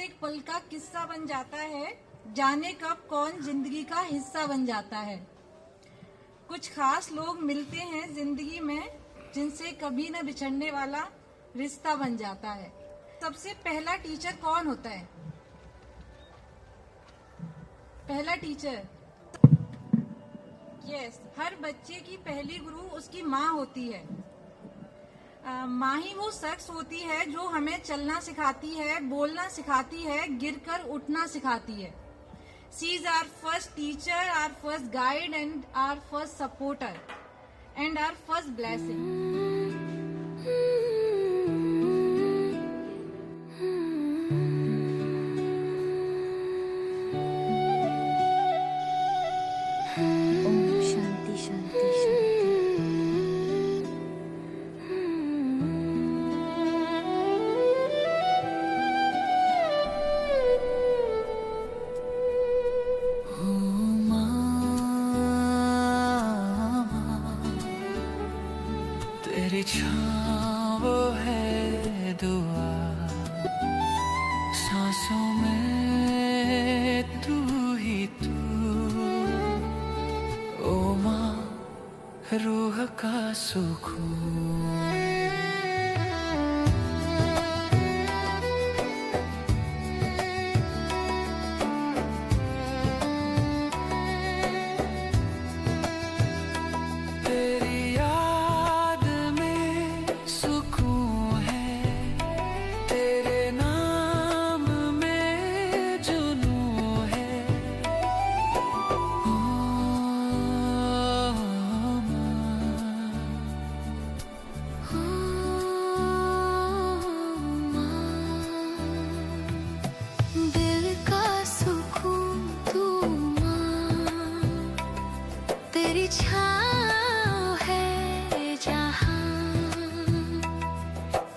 एक पल का किस्सा बन जाता है, जाने कब कौन जिंदगी का हिस्सा बन जाता है। कुछ खास लोग मिलते हैं जिंदगी में, जिनसे कभी न बिछड़ने वाला रिश्ता बन जाता है। सबसे पहला टीचर कौन होता है? पहला टीचर, यस, हर बच्चे की पहली गुरु उसकी माँ होती है। माँ ही वो शख्स होती है जो हमें चलना सिखाती है, बोलना सिखाती है, गिरकर उठना सिखाती है। She is our first teacher, our first guide and our first supporter and our first blessing. ओम शांति शांति शांति। तेरी छाँव है दुआ, सांसों में तू ही तू, ओ माँ रूह का सुकून।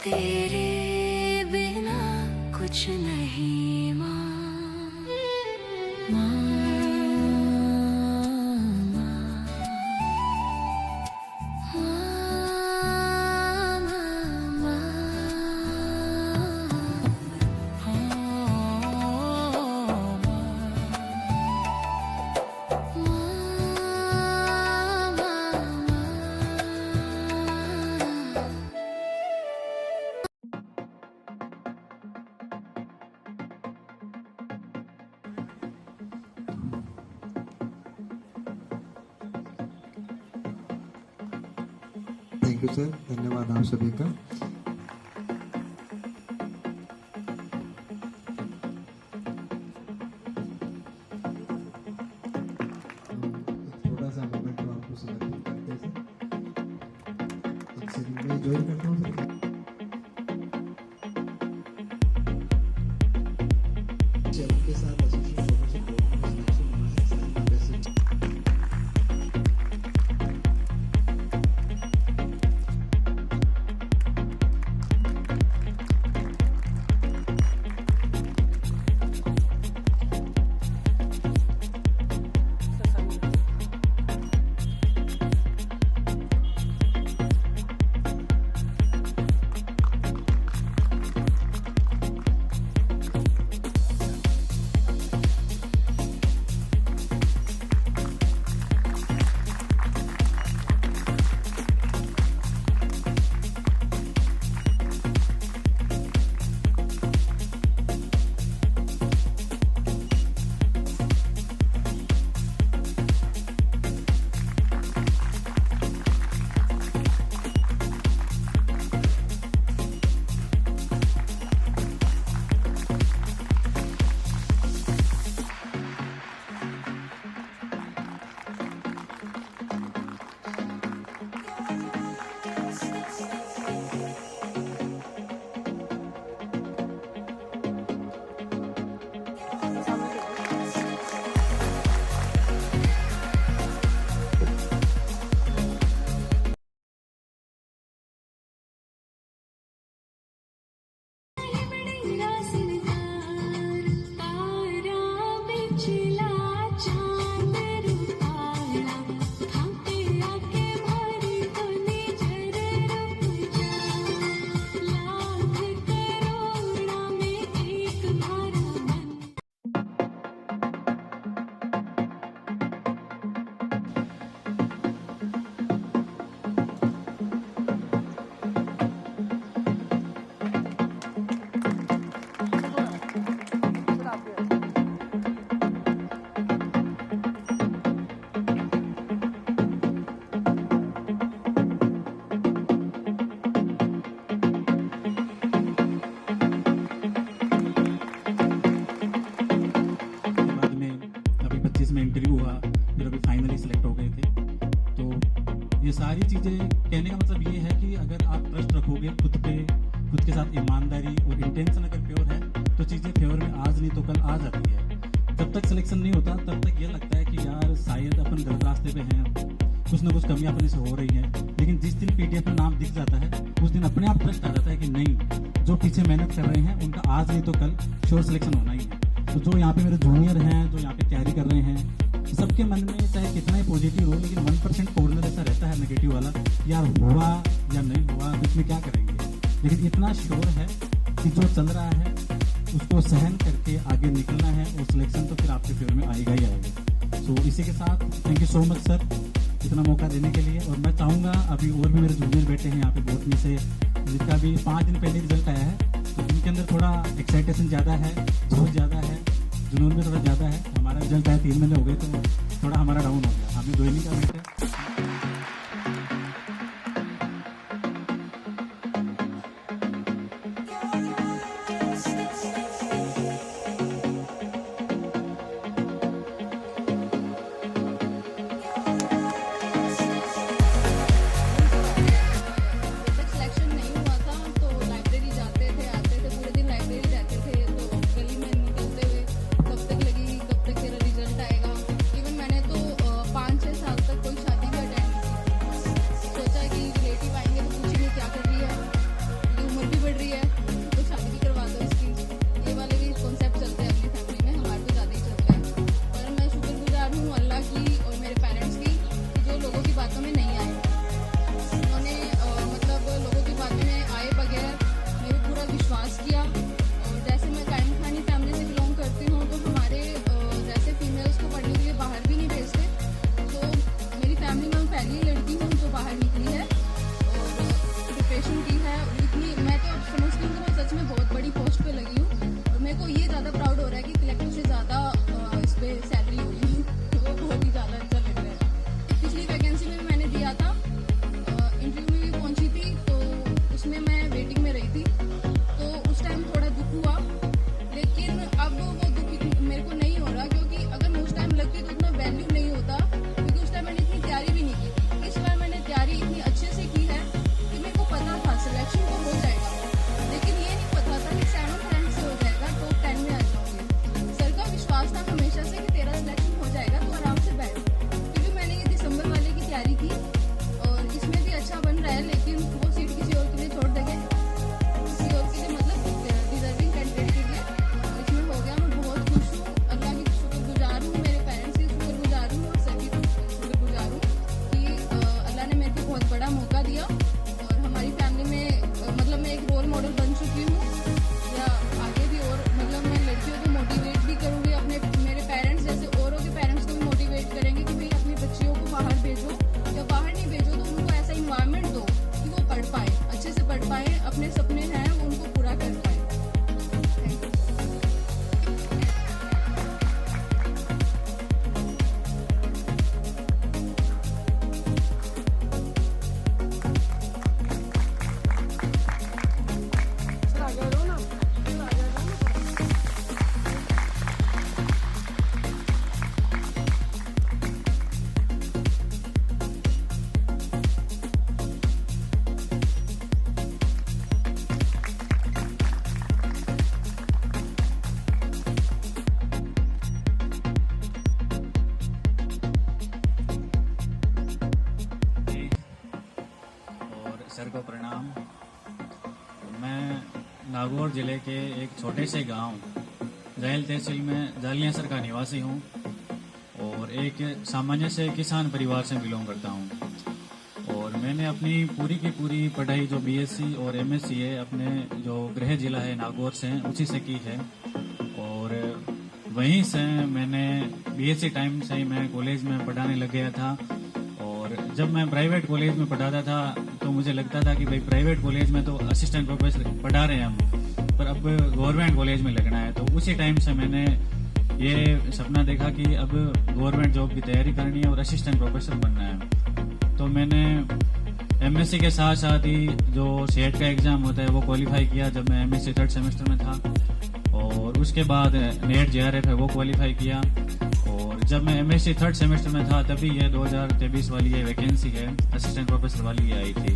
तेरे बिना कुछ नहीं माँ, माँ, माँ, थैंक यू सर, धन्यवाद आप सभी का। थोड़ा सा मोमेंट आपको समर्पित करते हैं। एक सेकंड में ज्वाइन करता हूँ सर। के साथ एसोसिएशन चीज़ें कहने का मतलब ये है कि अगर आप ट्रस्ट रखोगे खुद पे, खुद के साथ ईमानदारी और इंटेंशन अगर प्योर है तो चीज़ें फेवर में आज नहीं तो कल आ जाती है। जब तक सिलेक्शन नहीं होता तब तक ये लगता है कि यार शायद अपन गलत रास्ते पे हैं, कुछ ना कुछ कमी अपने से हो रही है। लेकिन जिस दिन पीडीएफ में नाम दिख जाता है उस दिन अपने आप ट्रस्ट आ जाता है कि नहीं, जो पीछे मेहनत कर रहे हैं उनका आज नहीं तो कल श्योर सिलेक्शन होना ही है। तो जो यहाँ पे मेरे जूनियर हैं, जो यहाँ पे तैयारी कर रहे हैं, सबके मन में चाहे कितना ही पॉजिटिव हो, लेकिन 1% कॉर्नर ऐसा रहता है नेगेटिव वाला, यार हुआ या नहीं हुआ तो इसमें क्या करेंगे। लेकिन इतना श्योर है कि जो चल रहा है उसको सहन करके आगे निकलना है और सिलेक्शन तो फिर आपके फेवर में आएगा ही आएगा। सो इसी के साथ thank you so much sir इतना मौका देने के लिए। और मैं चाहूँगा अभी और भी मेरे जूनियर बैठे हैं यहाँ पे बोटनी से, जिसका भी 5 दिन पहले रिजल्ट आया है, तो इनके अंदर थोड़ा एक्साइटेशन ज़्यादा है, जोश ज़्यादा है, जुनून भी थोड़ा ज़्यादा है। हमारा रिजल्ट आया 3 महीने हो गए तो थोड़ा हमारा डाउन हो गया, हमें ज्वाइनिंग का वेट है। सिलेक्शन नहीं हुआ था तो लाइब्रेरी जाते थे, आते थे, पूरे दिन लाइब्रेरी रहते थे। तो गली में निकलते हुए कब तक लगी, कब तक तेरा रिजल्ट आएगा। इवन मैंने तो 5-6 साल तक कोई शादी भी अटेंड नहीं की। सोचा कि रिलेटिव आएंगे तो पूछेंगे क्या कर रही है, ये उम्र भी बढ़ रही है तो शादी भी करवा दो इसकी। ये वाले भी कॉन्सेप्ट चलते हैं अपनी फैमिली में, हमारे तो ज़्यादा ही चलते हैं। पर मैं शुक्रगुजार हूँ अल्लाह की और मेरे पेरेंट्स की कि जो लोगों की बातों में नहीं आए। उन्होंने मतलब लोगों की बातों में आए बगैर मेरे पूरा विश्वास किया। और जैसे मैं कायम खानी फैमिली से बिलोंग करती हूँ तो हमारे जैसे फीमेल्स को पढ़ने के लिए बाहर भी नहीं भेजते। तो मेरी फैमिली में मैं पहली लड़की हूँ जो बाहर निकली है और प्रिपरेशन की है। और इतनी मैं तो समझती हूँ कि मैं सच में बहुत बड़ी पोस्ट पे लगी हूँ। और मेरे को ये ज़्यादा प्राउड हो रहा है कि कलेक्टर से ज़्यादा इस पर सैलरी हुई, तो वो बहुत ही ज़्यादा अच्छा लग रहा है। पिछली वैकेंसी में भी मैंने दिया था, इंटरव्यू में भी पहुंची थी तो उसमें मैं वेटिंग में रही थी। तो उस टाइम थोड़ा दुख हुआ, लेकिन अब वो दुख मेरे को नहीं हो रहा, क्योंकि अगर मैं उस टाइम लगती तो उतना वैल्यू नहीं होता, क्योंकि उस टाइम मैंने इतनी तैयारी भी नहीं की थी। इस बार मैंने तैयारी इतनी अच्छे से की है कि मेरे को पता था सिलेक्शन तो हो जाएगा, लेकिन ये नहीं पता था कि 7th रैंक से हो जाएगा, टॉप 10 में आ जाऊंगी। सर का विश्वास था हमेशा से कि तेरा सिलेक्शन हो जाएगा, तो आराम से बैठ। क्योंकि मैंने ये दिसंबर वाले की तैयारी की और इसमें भी अच्छा बन रहा है, लेकिन वो सीट किसी और के लिए छोड़ देंगे, किसी और के लिए, मतलब डिजर्विंग कैंडिडेट के लिए। और इसमें हो गया, मैं बहुत खुश हूँ, अल्लाह की शुक्रगुजार हूँ, मेरे पेरेंट्स की शुक्रगुजार हूँ और सभी शुक्रगुजार हूँ कि अल्लाह ने मेरे को बहुत बड़ा मौका दिया। और हमारी फैमिली में मतलब मैं एक रोल मॉडल बन चुकी हूँ, या आगे भी और मतलब मैं लड़कियों को मोटिवेट भी करूँगी, अपने मेरे पेरेंट्स जैसे औरों के पेरेंट्स को भी मोटिवेट करेंगे कि भाई अपनी बच्चियों को बाहर भेजो, या बाहर नहीं भेजो तो उनको ऐसा इन्वायरमेंट दो कि वो पढ़ पाए, अच्छे से पढ़ पाए, अपने सपने हैं वो उनको पूरा कर पाए। Thank you. और सर को प्रणाम। मैं नागौर जिले के एक छोटे से गांव जैल तहसील में जालियासर का निवासी हूं और एक सामान्य से किसान परिवार से बिलोंग करता हूं। और मैंने अपनी पूरी की पूरी पढ़ाई जो बीएससी और एमएससी है अपने जो गृह जिला है नागौर से उसी से की है। और वहीं से मैंने बीएससी टाइम से ही मैं कॉलेज में पढ़ाने लग गया था। और जब मैं प्राइवेट कॉलेज में पढ़ाता था तो मुझे लगता था कि भाई प्राइवेट कॉलेज में तो असिस्टेंट प्रोफेसर पढ़ा रहे हैं हम, पर अब गवर्नमेंट कॉलेज में लगना है। तो उसी टाइम से मैंने ये सपना देखा कि अब गवर्नमेंट जॉब की तैयारी करनी है और असिस्टेंट प्रोफेसर बनना है। तो मैंने एमएससी के साथ साथ ही जो सेट का एग्ज़ाम होता है वो क्वालिफाई किया जब मैं एमएससी 3rd सेमेस्टर में था। और उसके बाद नेट जेआरएफ है वो क्वालिफाई किया। और और जब मैं MSc थर्ड सेमेस्टर में था तभी ये 2023 वाली ये वैकेंसी है असिस्टेंट प्रोफेसर वाली ये आई थी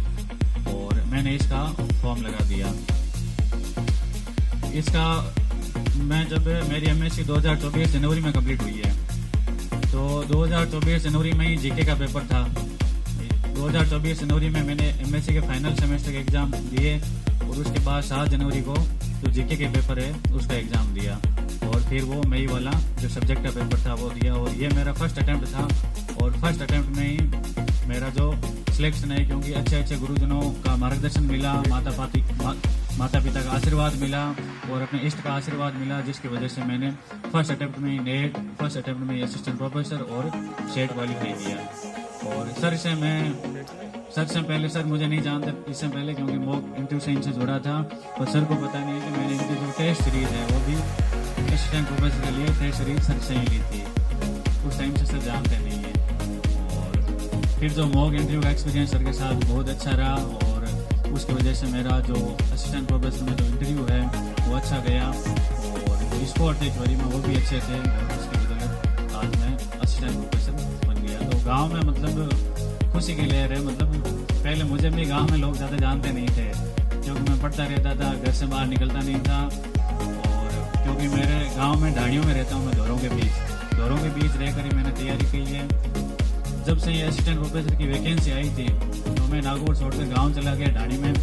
और मैंने इसका फॉर्म लगा दिया। इसका मैं जब मेरी MSc 2024 जनवरी में कंप्लीट हुई है तो 2024 जनवरी में ही जीके का पेपर था। 2024 जनवरी में मैंने MSc के फाइनल सेमेस्टर के एग्ज़ाम दिए और उसके बाद 7 जनवरी को जो जीके के पेपर है उसका एग्ज़ाम दिया और फिर वो मई वाला जो सब्जेक्ट का पेपर था वो दिया और ये मेरा फर्स्ट अटैम्प्ट था और फर्स्ट अटैम्प्ट में ही मेरा जो सिलेक्शन है क्योंकि अच्छे अच्छे गुरुजनों का मार्गदर्शन मिला, माता पिता का आशीर्वाद मिला और अपने इष्ट का आशीर्वाद मिला, जिसकी वजह से मैंने फर्स्ट अटैम्प्ट में ही नेट, फर्स्ट अटैम्प्ट में असिस्टेंट प्रोफेसर और सेट क्वालिफाई किया। और सर से पहले सर मुझे नहीं जानते इससे पहले क्योंकि मॉक इंटरव्यू से इनसे जुड़ा था और सर को पता नहीं है कि मैंने इनकी जो टेस्ट सीरीज है वो भी असिस्टेंट प्रोफेसर के लिए टेस्ट सीरीज सर से ही ली थी। उस टाइम से सर जानते नहीं है और फिर जो मॉक इंटरव्यू का एक्सपीरियंस सर के साथ बहुत अच्छा रहा और उसकी वजह से मेरा जो असिस्टेंट प्रोफेसर में जो इंटरव्यू है वो अच्छा गया और स्कोर थे थ्योरी में वो भी अच्छे थे और उसकी बदौलत आज मैं असिस्टेंट प्रोफेसर बन गया। तो गाँव में मतलब खुशी की लहर है। मतलब पहले मुझे भी गांव में लोग ज़्यादा जानते नहीं थे क्योंकि मैं पढ़ता रहता था, घर से बाहर निकलता नहीं था और क्योंकि मेरे गांव में ढाणियों में रहता हूँ मैं धोरों के बीच रहकर ही मैंने तैयारी की है। जब से ये असिस्टेंट प्रोफेसर की वैकेंसी आई थी तो मैं नागौर छोड़कर गाँव चला गया ढाणी में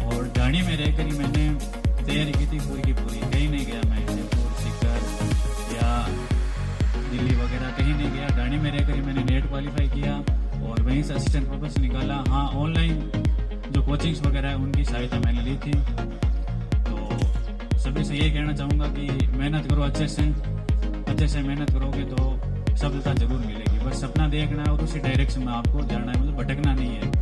और ढाणी में रहकर ही मैंने तैयारी की थी पूरी की पूरी। कहीं नहीं गया मैं जयपुर, सीकर या दिल्ली वगैरह कहीं नहीं गया। ढाणी में रहकर ही मैंने नेट क्वालिफाई किया और वहीं से असिस्टेंट प्रोफेसर निकाला। हाँ, ऑनलाइन जो कोचिंग्स वगैरह है उनकी सहायता मैंने ली थी। तो सभी से ये कहना चाहूँगा कि मेहनत करो, अच्छे से मेहनत करोगे तो सफलता जरूर मिलेगी। बस सपना देखना है और उसी डायरेक्शन में आपको जाना है, मतलब भटकना नहीं है।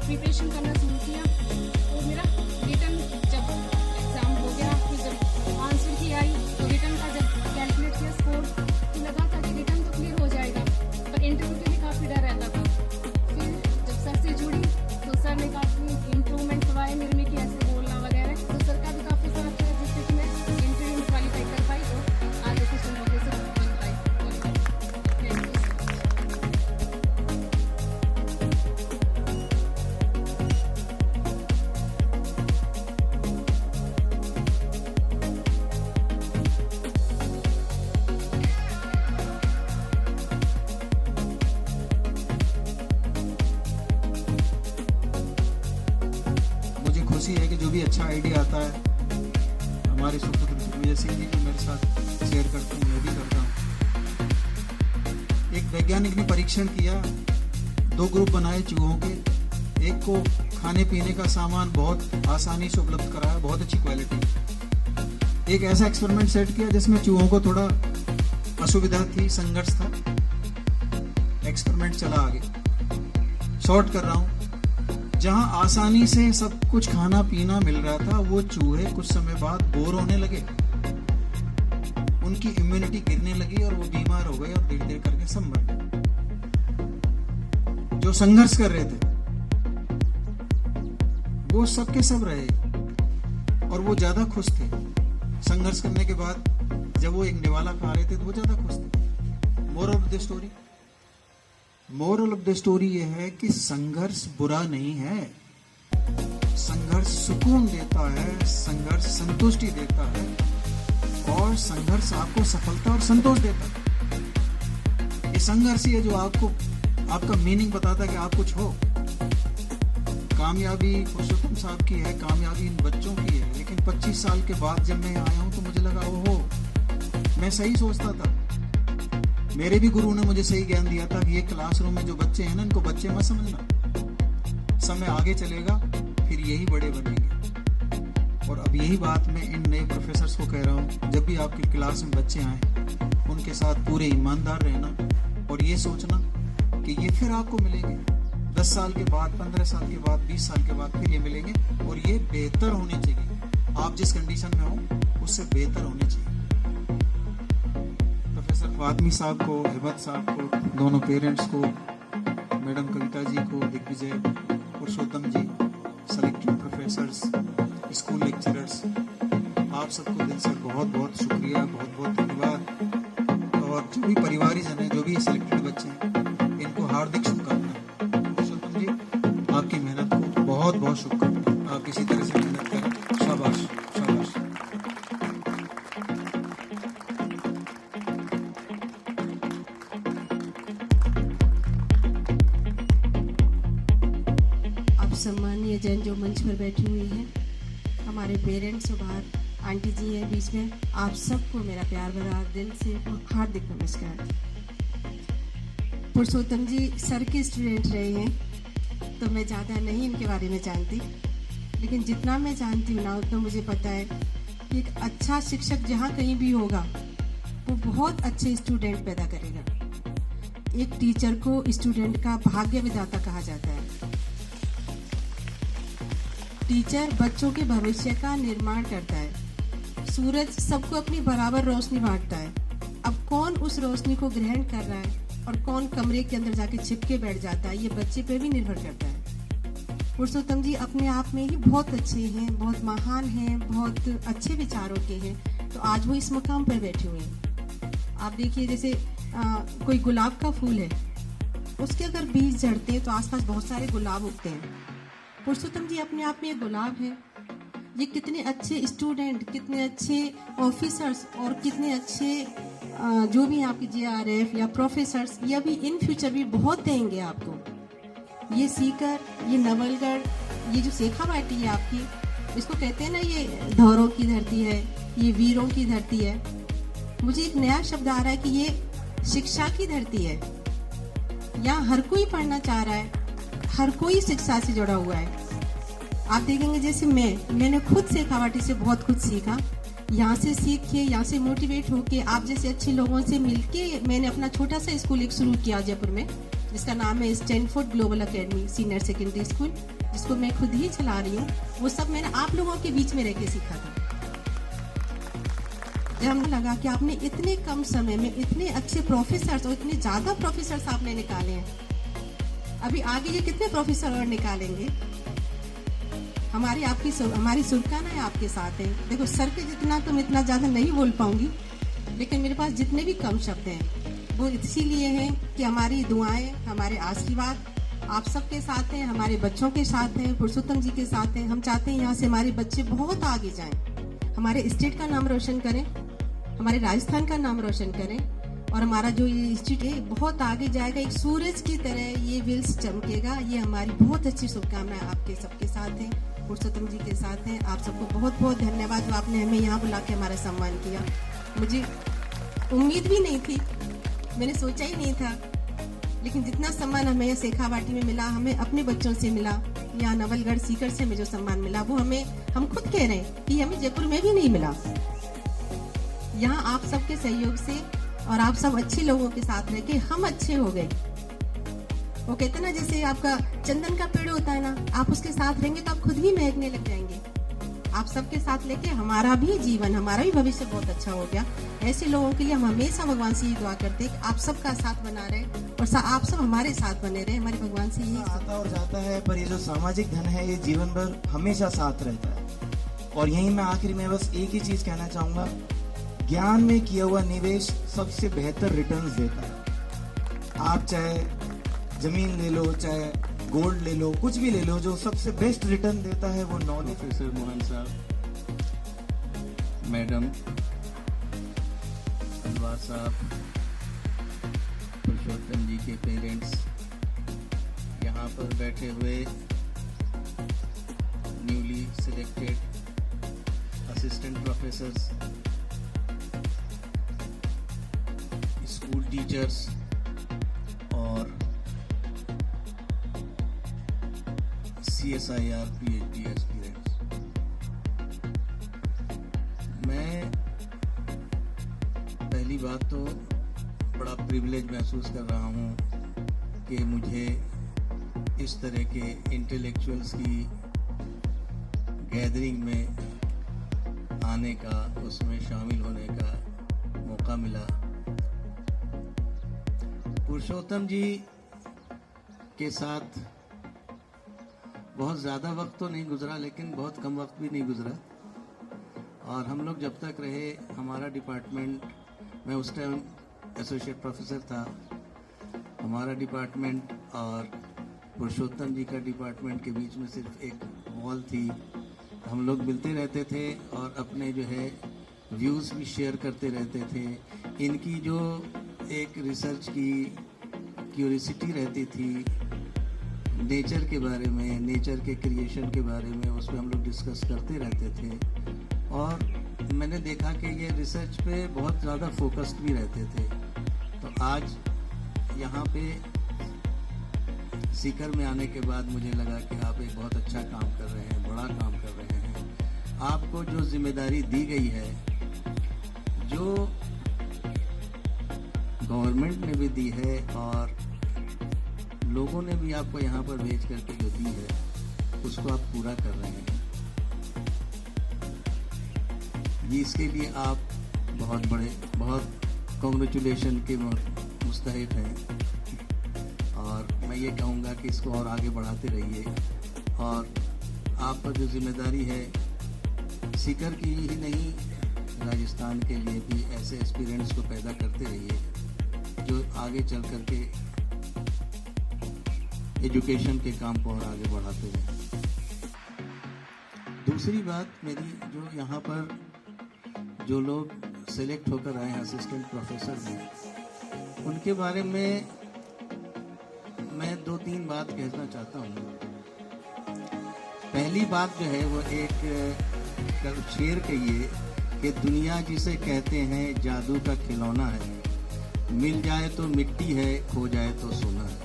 प्रिपरेशन करना शुरू किया और मेरा रिटर्न जब एग्ज़ाम हो गया फिर जब आंसर की आई तो रिटर्न का जब कैलकुलेट किया स्कोर तो लगा था कि रिटर्न तो क्लियर हो जाएगा पर इंटरव्यू के लिए काफ़ी डर रहता था। फिर जब सर से जुड़ी तो सर ने काफ़ी इम्प्रूवमेंट करवाए मेरे में कि ऐसे बोलना वगैरह, तो सर का भी काफ़ी साथ था जिससे कि मैं इंटरव्यू में क्वालिफाई कर पाई तो आज असिस्टेंट प्रोफेसर बन पाई। Thank you. खुशी है कि जो भी अच्छा आइडिया आता है हमारे सुपुत्र दिग्विजय सिंह जी को मेरे साथ शेयर करते हैं, मैं भी करता हूँ। एक वैज्ञानिक ने परीक्षण किया, 2 ग्रुप बनाए चूहों के, एक को खाने पीने का सामान बहुत आसानी से उपलब्ध कराया, बहुत अच्छी क्वालिटी। एक ऐसा एक्सपेरिमेंट सेट किया जिसमें चूहों को थोड़ा असुविधा थी, संघर्ष था। एक्सपेरिमेंट चला आगे। शॉर्ट कर रहा हूँ, जहां आसानी से सब कुछ खाना पीना मिल रहा था वो चूहे कुछ समय बाद बोर होने लगे, उनकी इम्यूनिटी गिरने लगी और वो बीमार हो गए और धीरे धीरे करके सब मर गए। जो संघर्ष कर रहे थे वो सबके सब रहे और वो ज्यादा खुश थे। संघर्ष करने के बाद जब वो एक निवाला खा रहे थे तो वो ज्यादा खुश थे। Moral of the story, moral of the story ये है कि संघर्ष बुरा नहीं है, संघर्ष सुकून देता है, संघर्ष संतुष्टि देता है और संघर्ष आपको सफलता और संतोष देता है। ये संघर्ष ही है जो आपको आपका मीनिंग बताता है कि आप कुछ हो। कामयाबी पुरुषोत्तम साहब की है, कामयाबी इन बच्चों की है, लेकिन 25 साल के बाद जब मैं आया हूं तो मुझे लगा ओहो, मैं सही सोचता था। मेरे भी गुरु ने मुझे सही ज्ञान दिया था कि ये क्लासरूम में जो बच्चे हैं ना, इनको बच्चे मत समझना, समय आगे चलेगा फिर यही बड़े बनेंगे। और अब यही बात मैं इन नए प्रोफेसर्स को कह रहा हूँ, जब भी आपकी क्लास में बच्चे आए उनके साथ पूरे ईमानदार रहना और ये सोचना कि ये फिर आपको मिलेंगे 10 साल के बाद, 15 साल के बाद, 20 साल के बाद फिर ये मिलेंगे और ये बेहतर होने चाहिए। आप जिस कंडीशन में हो उससे बेहतर होने चाहिए। प्रोफेसर फातमी साहब को, हिबत साहब को, दोनों पेरेंट्स को, मैडम कविता जी को, दिग्विजय, पुरुषोत्तम जी, सेलेक्टेड प्रोफेसर्स, स्कूल लेक्चरर्स, आप सबको दिल से बहुत बहुत शुक्रिया, बहुत बहुत धन्यवाद। और जो भी परिवारीजन है, जो भी सिलेक्टेड बच्चे हैं, इनको हार्दिक शुभकामनाएं। पुरुषोत्तम जी, आपकी मेहनत को बहुत बहुत शुभकामनाएं। आप इसी तरह से मेहनत करें। शाबाश शाबाश। आप सम्मानीय जन जो मंच पर बैठी हुई हैं, हमारे पेरेंट्स और बाहर आंटी जी हैं बीच में, आप सबको मेरा प्यार भरा दिल से हार्दिक नमस्कार। पुरुषोत्तम जी सर के स्टूडेंट रहे हैं, तो मैं ज़्यादा नहीं इनके बारे में जानती, लेकिन जितना मैं जानती हूँ ना उतना मुझे पता है कि एक अच्छा शिक्षक जहाँ कहीं भी होगा वो बहुत अच्छे स्टूडेंट पैदा करेगा। एक टीचर को स्टूडेंट का भाग्य विधाता कहा जाता है। टीचर बच्चों के भविष्य का निर्माण करता है। सूरज सबको अपनी बराबर रोशनी बांटता है। अब कौन उस रोशनी को ग्रहण कर रहा है और कौन कमरे के अंदर जाके छिपके बैठ जाता है, ये बच्चे पे भी निर्भर करता है। पुरुषोत्तम जी अपने आप में ही बहुत अच्छे हैं, बहुत महान हैं, बहुत अच्छे विचारों के हैं, तो आज वो इस मुकाम पर बैठे हुए हैं। आप देखिए जैसे कोई गुलाब का फूल है, उसके अगर बीज झड़ते हैं तो आसपास बहुत सारे गुलाब उगते हैं। पुरुषोत्तम जी अपने आप में एक गुलाब है। ये कितने अच्छे स्टूडेंट, कितने अच्छे ऑफिसर्स और कितने अच्छे जो भी आपके JRF या प्रोफेसर्स, ये भी इन फ्यूचर भी बहुत देंगे आपको। ये सीकर, ये नवलगढ़, ये जो शेखावाटी है आपकी, इसको कहते हैं ना ये धौरों की धरती है, ये वीरों की धरती है। मुझे एक नया शब्द आ रहा है कि ये शिक्षा की धरती है। यहाँ हर कोई पढ़ना चाह रहा है, हर कोई शिक्षा से जुड़ा हुआ है। आप देखेंगे जैसे मैंने खुद शेखावाटी से बहुत कुछ सीखा। यहाँ से सीख के, यहाँ से मोटिवेट होके, आप जैसे अच्छे लोगों से मिलके मैंने अपना छोटा सा स्कूल एक शुरू किया जयपुर में, जिसका नाम है Stanford global academy senior secondary school, जिसको मैं खुद ही चला रही हूँ। वो सब मैंने आप लोगों के बीच में रह के सीखा था। जब हमें लगा कि आपने इतने कम समय में इतने अच्छे प्रोफेसर्स और इतने ज़्यादा प्रोफेसर्स आपने निकाले हैं, अभी आगे ये कितने प्रोफेसर और निकालेंगे। हमारी शुभकामनाएं आपके साथ है। देखो सर के जितना तो मैं इतना ज़्यादा नहीं बोल पाऊंगी, लेकिन मेरे पास जितने भी कम शब्द हैं वो इसीलिए हैं कि हमारी दुआएं, हमारे आशीर्वाद आप सबके साथ हैं, हमारे बच्चों के साथ हैं, पुरुषोत्तम जी के साथ हैं। हम चाहते हैं यहाँ से हमारे बच्चे बहुत आगे जाएं, हमारे स्टेट का नाम रोशन करें, हमारे राजस्थान का नाम रोशन करें, और हमारा जो ये इंस्टीट्यूट है बहुत आगे जाएगा। एक सूरज की तरह ये व्हील्स चमकेगा। ये हमारी बहुत अच्छी शुभकामनाएं आपके सबके साथ हैं, पुरुषोत्तम जी के साथ हैं। आप सबको बहुत बहुत धन्यवाद जो आपने हमें यहाँ बुला के हमारा सम्मान किया। मुझे उम्मीद भी नहीं थी, मैंने सोचा ही नहीं था, लेकिन जितना सम्मान हमें यहाँ शेखावाटी में मिला, हमें अपने बच्चों से मिला, यहाँ नवलगढ़ सीकर से हमें जो सम्मान मिला, वो हम खुद कह रहे हैं कि हमें जयपुर में भी नहीं मिला। यहाँ आप सबके सहयोग से और आप सब अच्छे लोगों के साथ रह के हम अच्छे हो गए। वो कहते हैं ना, जैसे आपका चंदन का पेड़ होता है ना, आप उसके साथ रहेंगे तो आप खुद ही महकने लग जाएंगे। आप सबके साथ लेके हमारा भी जीवन, हमारा भी भविष्य बहुत अच्छा हो गया। ऐसे लोगों के लिए हम हमेशा भगवान से ये दुआ करते हैं कि आप सबका साथ बना रहे और आप सब हमारे साथ बने रहे। हमारे भगवान से यही आता और जाता है, पर ये जो सामाजिक धन है ये जीवन भर हमेशा साथ रहता है। और यही मैं आखिरी में बस एक ही चीज कहना चाहूंगा, ज्ञान में किया हुआ निवेश सबसे बेहतर रिटर्न्स देता है। आप चाहे जमीन ले लो, चाहे गोल्ड ले लो, कुछ भी ले लो, जो सबसे बेस्ट रिटर्न देता है वो नॉलेज। प्रोफेसर मोहन साहब, मैडम तलवार साहब, पुरुषोत्तम जी के पेरेंट्स, यहाँ पर बैठे हुए newly selected assistant professors, school teachers और CSIR PhD एस्पिरेंट्स, मैं पहली बात तो बड़ा प्रिविलेज महसूस कर रहा हूँ कि मुझे इस तरह के इंटेलेक्चुअल्स की गैदरिंग में आने का, उसमें शामिल होने का मौका मिला। पुरुषोत्तम जी के साथ बहुत ज़्यादा वक्त तो नहीं गुजरा, लेकिन बहुत कम वक्त भी नहीं गुजरा। और हम लोग जब तक रहे, हमारा डिपार्टमेंट, मैं उस टाइम एसोसिएट प्रोफेसर था, हमारा डिपार्टमेंट और पुरुषोत्तम जी का डिपार्टमेंट के बीच में सिर्फ एक वॉल थी। हम लोग मिलते रहते थे और अपने जो है व्यूज़ भी शेयर करते रहते थे। इनकी जो एक रिसर्च की क्यूरियोसिटी रहती थी नेचर के बारे में, नेचर के क्रिएशन के बारे में, उसमें हम लोग डिस्कस करते रहते थे। और मैंने देखा कि ये रिसर्च पे बहुत ज़्यादा फोकस्ड भी रहते थे। तो आज यहाँ पे सीकर में आने के बाद मुझे लगा कि आप एक बहुत अच्छा काम कर रहे हैं, बड़ा काम कर रहे हैं। आपको जो जिम्मेदारी दी गई है, जो गवर्नमेंट ने भी दी है और लोगों ने भी आपको यहाँ पर भेज करके जो दी है, उसको आप पूरा कर रहे हैं। ये इसके लिए आप बहुत कॉन्ग्रेचुलेशन के मुस्तहिक हैं। और मैं ये कहूँगा कि इसको और आगे बढ़ाते रहिए। और आप पर जो जिम्मेदारी है, सीकर की ही नहीं, राजस्थान के लिए भी ऐसे एक्सपीरियंस को पैदा करते रहिए जो आगे चल करके एजुकेशन के काम को और आगे बढ़ाते रहें। दूसरी बात मेरी, जो यहाँ पर जो लोग सेलेक्ट होकर आए हैं असिस्टेंट प्रोफेसर में, उनके बारे में मैं 2-3 बात कहना चाहता हूँ। पहली बात जो है वो एक शेर कहिए कि दुनिया जिसे कहते हैं जादू का खिलौना है, मिल जाए तो मिट्टी है, खो जाए तो सोना है।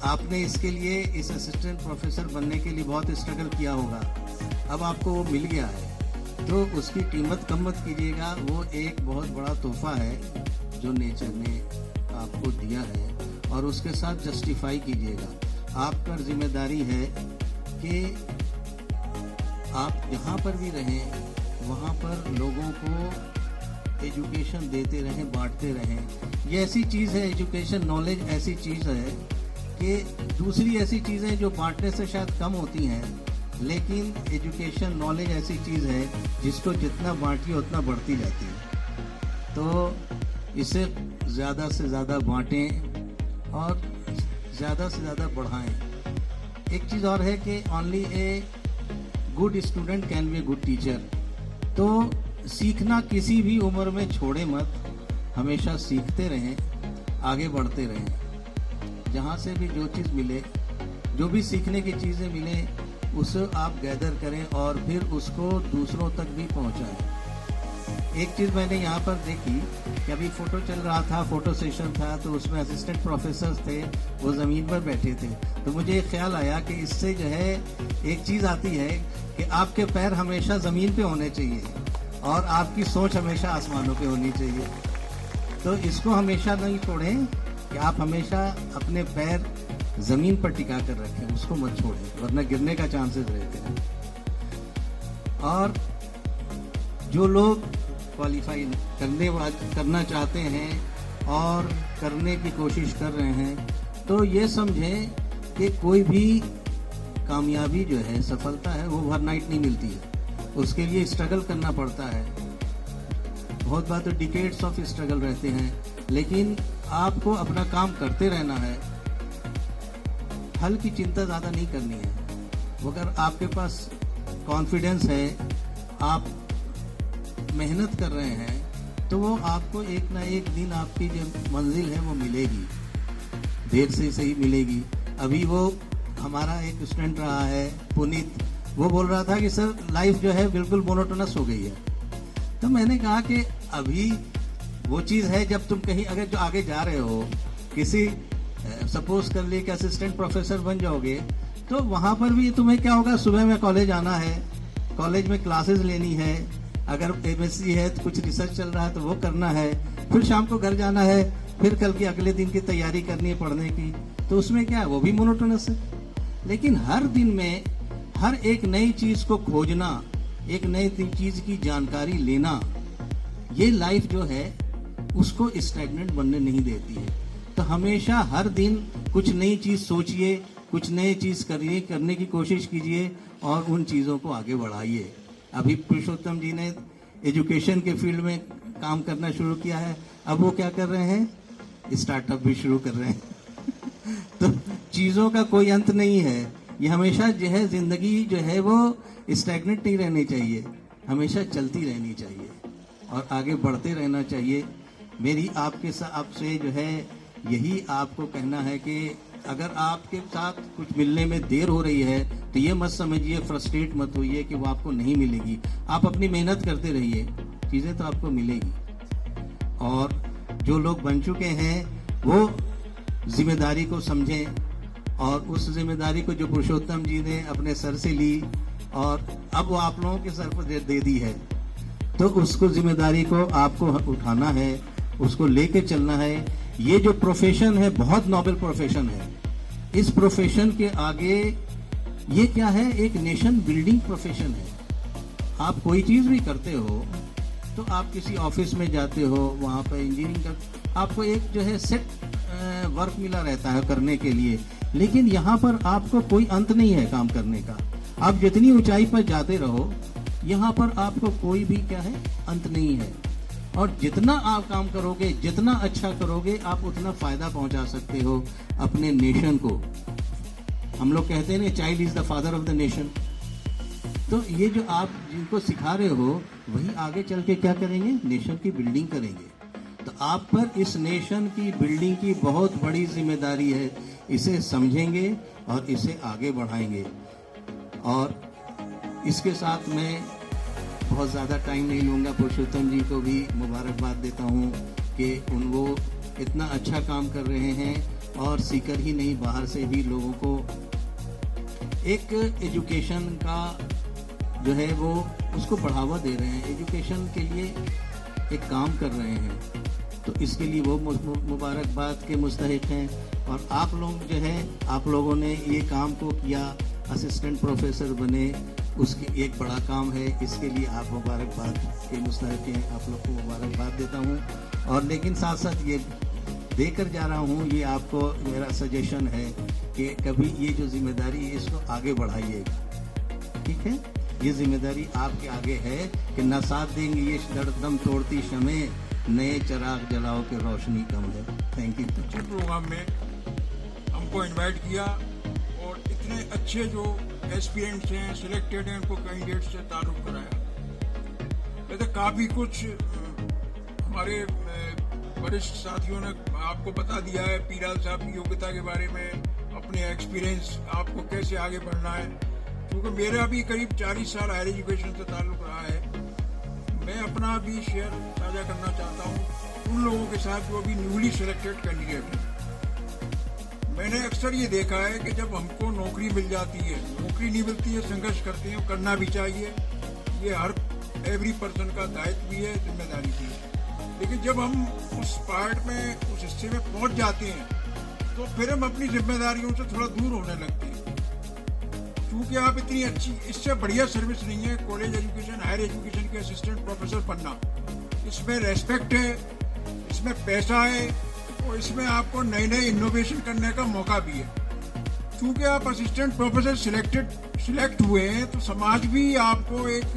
आपने इसके लिए, इस असिस्टेंट प्रोफेसर बनने के लिए बहुत स्ट्रगल किया होगा। अब आपको वो मिल गया है तो उसकी कीमत कम मत कीजिएगा। वो एक बहुत बड़ा तोहफा है जो नेचर ने आपको दिया है, और उसके साथ जस्टिफाई कीजिएगा। आप पर जिम्मेदारी है कि आप जहाँ पर भी रहें, वहाँ पर लोगों को एजुकेशन देते रहें, बांटते रहें। ये ऐसी चीज़ है, एजुकेशन नॉलेज ऐसी चीज़ है कि दूसरी ऐसी चीज़ें जो बांटने से शायद कम होती हैं, लेकिन एजुकेशन नॉलेज ऐसी चीज़ है जिसको जितना बांटिए उतना बढ़ती जाती है। तो इसे ज़्यादा से ज़्यादा बांटें और ज़्यादा से ज़्यादा बढ़ाएं। एक चीज़ और है कि only a good student can be a good teacher. तो सीखना किसी भी उम्र में छोड़े मत, हमेशा सीखते रहें, आगे बढ़ते रहें। जहाँ से भी जो चीज़ मिले, जो भी सीखने की चीज़ें मिले, उसे आप गैदर करें और फिर उसको दूसरों तक भी पहुँचाएं। एक चीज़ मैंने यहाँ पर देखी कि अभी फ़ोटो चल रहा था, फ़ोटो सेशन था, तो उसमें असिस्टेंट प्रोफेसर थे, वो ज़मीन पर बैठे थे। तो मुझे एक ख्याल आया कि इससे जो है एक चीज़ आती है कि आपके पैर हमेशा ज़मीन पे होने चाहिए और आपकी सोच हमेशा आसमानों पे होनी चाहिए। तो इसको हमेशा नहीं छोड़ें कि आप हमेशा अपने पैर ज़मीन पर टिका कर रखें, उसको मत छोड़ें, वरना गिरने का चांसेस रहते हैं। और जो लोग क्वालिफाई करना चाहते हैं और करने की कोशिश कर रहे हैं, तो ये समझें कि कोई भी कामयाबी जो है, सफलता है, वो ओवरनाइट नहीं मिलती है। उसके लिए स्ट्रगल करना पड़ता है। बहुत बार तो डिकेड्स ऑफ स्ट्रगल रहते हैं, लेकिन आपको अपना काम करते रहना है। हल की चिंता ज़्यादा नहीं करनी है। अगर आपके पास कॉन्फिडेंस है, आप मेहनत कर रहे हैं, तो वो आपको एक ना एक दिन आपकी जो मंजिल है वो मिलेगी, देर से सही मिलेगी। अभी वो हमारा एक स्टूडेंट रहा है पुनीत, वो बोल रहा था कि सर लाइफ जो है बिल्कुल मोनोटोनस हो गई है। तो मैंने कहा कि अभी वो चीज़ है, जब तुम कहीं अगर जो आगे जा रहे हो, किसी सपोज कर लिए कि असिस्टेंट प्रोफेसर बन जाओगे, तो वहाँ पर भी तुम्हें क्या होगा, सुबह में कॉलेज आना है, कॉलेज में क्लासेस लेनी है, अगर एमएससी है तो कुछ रिसर्च चल रहा है तो वो करना है, फिर शाम को घर जाना है, फिर कल के अगले दिन की तैयारी करनी है पढ़ने की, तो उसमें क्या है, वो भी मोनोटोनस है। लेकिन हर दिन में हर एक नई चीज को खोजना, एक नई चीज की जानकारी लेना, ये लाइफ जो है उसको स्टैग्नेंट बनने नहीं देती है। तो हमेशा हर दिन कुछ नई चीज सोचिए, कुछ नई चीज करने की कोशिश कीजिए और उन चीजों को आगे बढ़ाइए। अभी पुरुषोत्तम जी ने एजुकेशन के फील्ड में काम करना शुरू किया है, अब वो क्या कर रहे हैं, स्टार्टअप भी शुरू कर रहे हैं। तो चीजों का कोई अंत नहीं है। ये हमेशा जो है जिंदगी जो है वो स्टैग्नेंट नहीं रहनी चाहिए, हमेशा चलती रहनी चाहिए और आगे बढ़ते रहना चाहिए। मेरी आपसे जो है यही आपको कहना है कि अगर आपके साथ कुछ मिलने में देर हो रही है तो ये मत समझिए, फ्रस्ट्रेट मत होइए कि वो आपको नहीं मिलेगी। आप अपनी मेहनत करते रहिए, चीज़ें तो आपको मिलेगी। और जो लोग बन चुके हैं वो जिम्मेदारी को समझें और उस जिम्मेदारी को जो पुरुषोत्तम जी ने अपने सर से ली और अब वो आप लोगों के सर पर दे दी है, तो उसको जिम्मेदारी को आपको उठाना है, उसको लेके चलना है। ये जो प्रोफेशन है बहुत नोबल प्रोफेशन है। इस प्रोफेशन के आगे ये क्या है, एक नेशन बिल्डिंग प्रोफेशन है। आप कोई चीज भी करते हो तो आप किसी ऑफिस में जाते हो, वहां पर इंजीनियरिंग कर, आपको एक जो है सेट वर्क मिला रहता है करने के लिए, लेकिन यहाँ पर आपको कोई अंत नहीं है काम करने का। आप जितनी ऊंचाई पर जाते रहो, यहाँ पर आपको कोई भी क्या है अंत नहीं है। और जितना आप काम करोगे, जितना अच्छा करोगे, आप उतना फायदा पहुंचा सकते हो अपने नेशन को। हम लोग कहते हैं ना, child is the father of the nation. तो ये जो आप जिनको सिखा रहे हो वही आगे चल के क्या करेंगे, नेशन की बिल्डिंग करेंगे। तो आप पर इस नेशन की बिल्डिंग की बहुत बड़ी जिम्मेदारी है। इसे समझेंगे और इसे आगे बढ़ाएंगे। और इसके साथ मैं बहुत ज़्यादा टाइम नहीं लूँगा, पुरुषोत्तम जी को भी मुबारकबाद देता हूँ कि वो इतना अच्छा काम कर रहे हैं और सीकर ही नहीं, बाहर से भी लोगों को एक एजुकेशन का जो है वो उसको बढ़ावा दे रहे हैं, एजुकेशन के लिए एक काम कर रहे हैं। तो इसके लिए वो मुबारकबाद के मुस्तहिक हैं। और आप लोग जो है, आप लोगों ने ये काम को किया, असिस्टेंट प्रोफेसर बने, उसकी एक बड़ा काम है। इसके लिए आप मुबारकबाद के मुस्तहिक हैं, आप लोग को मुबारकबाद देता हूँ। और लेकिन साथ साथ ये देकर जा रहा हूँ, ये आपको मेरा सजेशन है कि कभी ये जो जिम्मेदारी है इसको आगे बढ़ाइएगा, ठीक है। ये जिम्मेदारी आपके आगे है कि न साथ देंगे ये दम तोड़ती शमे, नए चिराग जलाओ के रोशनी कम है। Thank you. प्रोग्राम में हमको इनवाइट किया और इतने अच्छे जो एस्पिरेंट्स हैं, सिलेक्टेड हैं, उनको कैंडिडेट से तारुफ कराया। वैसे काफ़ी कुछ हमारे वरिष्ठ साथियों ने आपको बता दिया है, पीराल साहब की योग्यता के बारे में, अपने एक्सपीरियंस, आपको कैसे आगे बढ़ना है। क्योंकि मेरा भी करीब 40 साल हायर एजुकेशन से ताल्लुक रहा है। मैं अपना भी शेयर साझा करना चाहता हूँ उन लोगों के साथ जो अभी न्यूली सिलेक्टेड कैंडिडेट हैं। मैंने अक्सर ये देखा है कि जब हमको नौकरी मिल जाती है, नौकरी नहीं मिलती है, संघर्ष करते हैं, करना भी चाहिए, ये हर एवरी पर्सन का दायित्व भी है, जिम्मेदारी भी है। लेकिन जब हम उस पार्ट में, उस हिस्से में पहुंच जाते हैं तो फिर हम अपनी जिम्मेदारियों से थोड़ा दूर होने लगते हैं। क्योंकि आप इतनी अच्छी, इससे बढ़िया सर्विस नहीं है कॉलेज एजुकेशन, हायर एजुकेशन के असिस्टेंट प्रोफेसर बनना। इसमें रेस्पेक्ट है, इसमें पैसा है और इसमें आपको नए नए इनोवेशन करने का मौका भी है। क्योंकि आप असिस्टेंट प्रोफेसर सिलेक्ट हुए हैं तो समाज भी आपको एक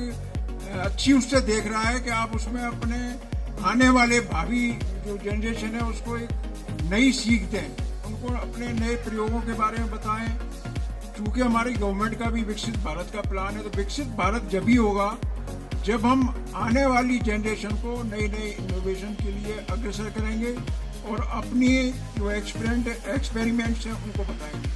अच्छी उससे देख रहा है कि आप उसमें अपने आने वाले भावी जो जनरेशन है उसको एक नई सीख दें, उनको अपने नए प्रयोगों के बारे में बताएं। क्योंकि हमारी गवर्नमेंट का भी विकसित भारत का प्लान है, तो विकसित भारत जब ही होगा जब हम आने वाली जनरेशन को नए नए इनोवेशन के लिए अग्रसर करेंगे और अपनी जो एक्सपेरिमेंट्स हैं उनको बताएंगे।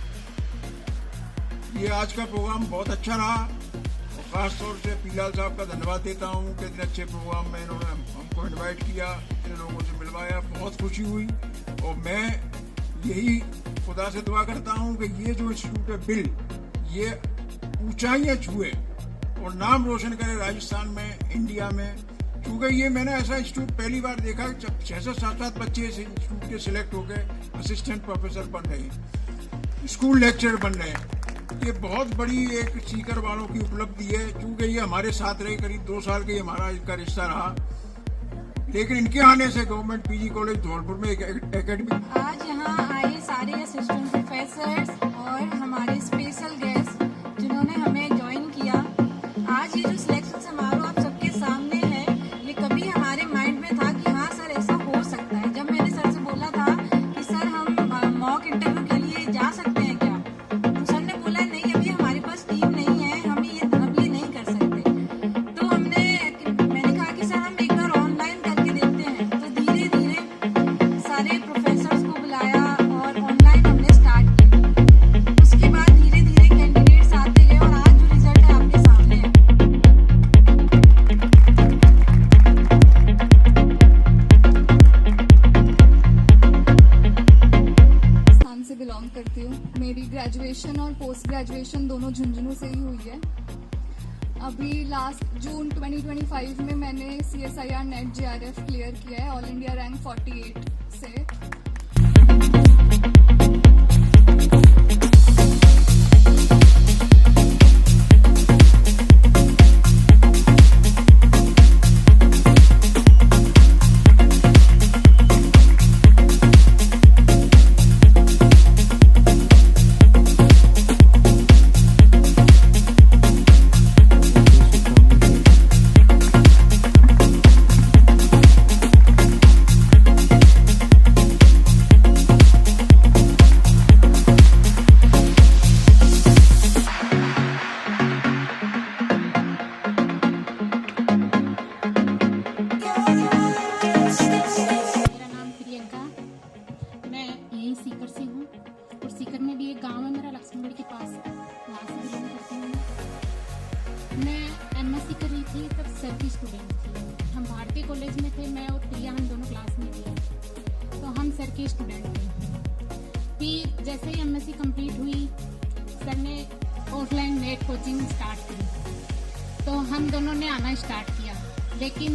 ये आज का प्रोग्राम बहुत अच्छा रहा और ख़ास तौर से पीलाल साहब का धन्यवाद देता हूँ कि इतने अच्छे प्रोग्राम में इन्होंने हमको इनवाइट किया, इतने लोगों से मिलवाया, बहुत खुशी हुई। और मैं यही खुदा से दुआ करता हूँ कि ये जो इंस्टीट्यूट है बिल, ये ऊंचाइयाँ छुए और नाम रोशन करे राजस्थान में, इंडिया में, चूंकि ये मैंने ऐसा इंस्टीट्यूट पहली बार देखा, 6-7 बच्चे इस इंस्टीट्यूट के सिलेक्ट हो गए, असिस्टेंट प्रोफेसर बन रहे हैं, स्कूल लेक्चरर बन रहे हैं। ये बहुत बड़ी एक सीकर वालों की उपलब्धि है। चूंकि ये हमारे साथ रहे, करीब 2 साल के हमारा इनका रिश्ता रहा, लेकिन इनके आने से गवर्नमेंट पीजी कॉलेज धौलपुर में एक एकेडमी। आज यहाँ आए सारे असिस्टेंट प्रोफेसर्स और हमारे स्पेशल गेस्ट जिन्होंने हमें ज्वाइन किया। आज ये जो सिलेक्शन समारोह आप सबके सामने है, ये कभी हमारे माइंड में था कि हाँ सर ऐसा हो सकता है। जब मैंने सर से बोला था कि सर हम मॉक इंटरव्यू के लिए जा सकते हैं क्या, तो सर ने बोला नहीं अभी हमारे पास टीम नहीं है, हम ये नहीं कर सकते। तो मैंने कहा कि सर हम एक बार ऑनलाइन करके देखते हैं। तो धीरे धीरे सारे प्रोफेसर्स को बुलाया और ऑनलाइन हमने स्टार्ट किया। उसके बाद धीरे धीरे कैंडिडेट्स आते गए और आज जो रिजल्ट है आपके सामने है। स्थान से बिलोंग करती हूँ। मेरी ग्रेजुएशन और पोस्ट ग्रेजुएशन दोनों झुंझुनू से ही हुई है। अभी लास्ट जून 2025 में मैंने CSIR नेट JRF क्लियर किया है ऑल इंडिया रैंक 48 से। मेरा नाम प्रियंका, मैं यहीं सीकर से हूँ और सीकर में भी एक गांव है मेरा लक्ष्मणगढ़ के पास, वहाँ से बिलोंग करती हूँ। मैं MSc कर रही थी तब सर की स्टूडेंट थी। हम भारतीय कॉलेज में थे, मैं और प्रिया हम दोनों क्लास में थे, तो हम सर के स्टूडेंट थे। फिर जैसे ही MSc कंप्लीट हुई, सर ने ऑफलाइन नेट कोचिंग स्टार्ट की, तो हम दोनों ने आना स्टार्ट किया। लेकिन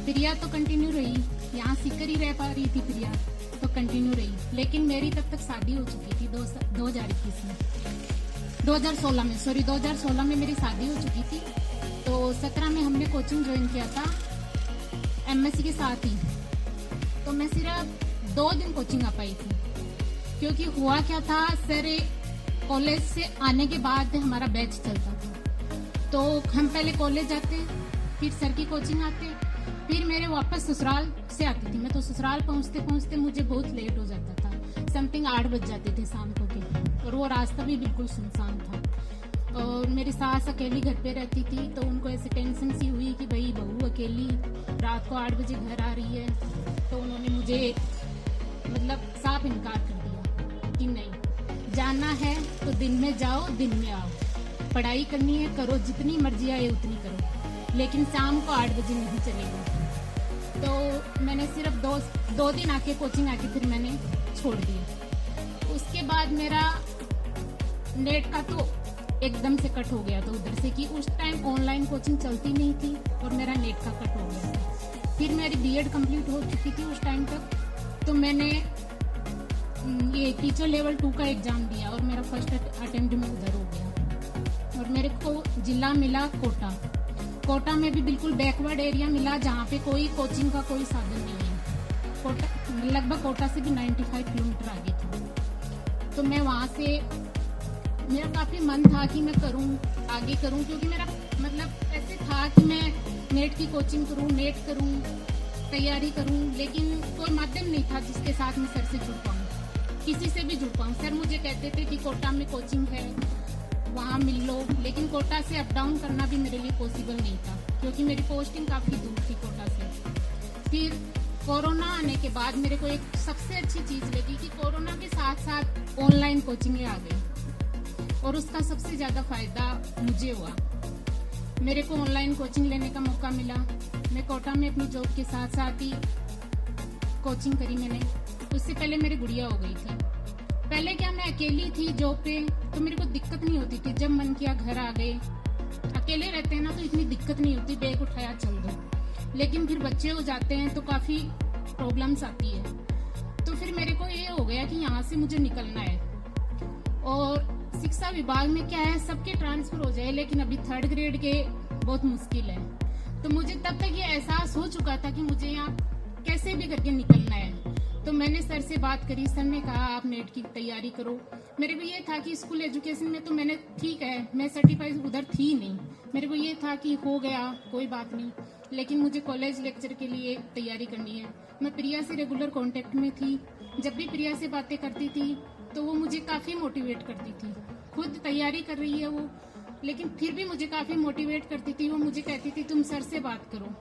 प्रिया तो कंटिन्यू रही, यहाँ सीकर ही रह पा रही थी प्रिया, तो कंटिन्यू रही। लेकिन मेरी तब तक शादी हो चुकी थी 2021 में, 2016 में मेरी शादी हो चुकी थी। तो 17 में हमने कोचिंग ज्वाइन किया था MSc के साथ ही। तो मैं सिर्फ 2 दिन कोचिंग आ पाई थी, क्योंकि हुआ क्या था, सर कॉलेज से आने के बाद हमारा बैच चलता था। तो हम पहले कॉलेज जाते, फिर सर की कोचिंग आते, फिर मेरे वापस ससुराल से आती थी मैं। तो ससुराल पहुंचते पहुंचते मुझे बहुत लेट हो जाता था, समथिंग 8 बज जाते थे शाम को के, और वो रास्ता भी बिल्कुल सुनसान था। और मेरी सास अकेली घर पे रहती थी, तो उनको ऐसे टेंशन सी हुई कि भाई बहू अकेली रात को 8 बजे घर आ रही है। तो उन्होंने मुझे मतलब साफ इनकार कर दिया कि नहीं, जाना है तो दिन में जाओ, दिन में आओ, पढ़ाई करनी है करो, जितनी मर्जी आए उतनी करो, लेकिन शाम को 8 बजे नहीं चलेगा। तो मैंने सिर्फ 2 दिन आके कोचिंग आके फिर मैंने छोड़ दिया। उसके बाद मेरा नेट का तो एकदम से कट हो गया था उधर से, कि उस टाइम ऑनलाइन कोचिंग चलती नहीं थी और मेरा नेट का कट हो गया था। फिर मेरी BEd कंप्लीट हो चुकी थी उस टाइम तक, तो मैंने ये टीचर लेवल 2 का एग्जाम दिया और मेरा फर्स्ट अटेम्प्ट में उधर हो गया। और मेरे को जिला मिला कोटा में भी बिल्कुल बैकवर्ड एरिया मिला, जहाँ पे कोई कोचिंग का कोई साधन नहीं है। लगभग कोटा से भी 95 किलोमीटर आगे था। तो मैं वहाँ से, मेरा काफ़ी मन था कि मैं आगे करूँ, क्योंकि मेरा मतलब ऐसे था कि मैं नेट की कोचिंग करूँ, नेट करूँ, तैयारी करूँ, लेकिन कोई माध्यम नहीं था जिसके साथ मैं सर से जुड़ पाऊँ, किसी से भी जुड़ पाऊँ। सर मुझे कहते थे कि कोटा में कोचिंग है, वहाँ मिल लो, लेकिन कोटा से अप डाउन करना भी मेरे लिए पॉसिबल नहीं था, क्योंकि मेरी पोस्टिंग काफ़ी दूर थी कोटा से। फिर कोरोना आने के बाद मेरे को एक सबसे अच्छी चीज़ लगी कि कोरोना के साथ साथ ऑनलाइन कोचिंगें आ गई, और उसका सबसे ज़्यादा फ़ायदा मुझे हुआ। मेरे को ऑनलाइन कोचिंग लेने का मौका मिला। मैं कोटा में अपनी जॉब के साथ साथ ही कोचिंग करी मैंने। उससे पहले मेरी गुड़िया हो गई थी। पहले क्या, मैं अकेली थी जॉब पे, तो मेरे को दिक्कत नहीं होती थी। जब मन किया घर आ गए, अकेले रहते हैं ना तो इतनी दिक्कत नहीं होती, बैग उठाया चल दो। लेकिन फिर बच्चे हो जाते हैं तो काफ़ी प्रॉब्लम्स आती है। तो फिर मेरे को ये हो गया कि यहाँ से मुझे निकलना है। और शिक्षा विभाग में क्या है, सबके ट्रांसफर हो जाए, लेकिन अभी 3rd ग्रेड के बहुत मुश्किल है। तो मुझे तब तक ये एहसास हो चुका था कि मुझे यहाँ कैसे भी करके निकलना है। तो मैंने सर से बात करी, सर ने कहा आप नेट की तैयारी करो। मेरे को ये था कि स्कूल एजुकेशन में तो मैंने ठीक है, मैं सर्टिफाइड उधर थी नहीं, मेरे को ये था कि हो गया कोई बात नहीं, लेकिन मुझे कॉलेज लेक्चर के लिए तैयारी करनी है। मैं प्रिया से रेगुलर कांटेक्ट में थी, जब भी प्रिया से बातें करती थी तो वो मुझे काफ़ी मोटिवेट करती थी। खुद तैयारी कर रही है वो, लेकिन फिर भी मुझे काफ़ी मोटिवेट करती थी। वो मुझे कहती थी तुम सर से बात करो।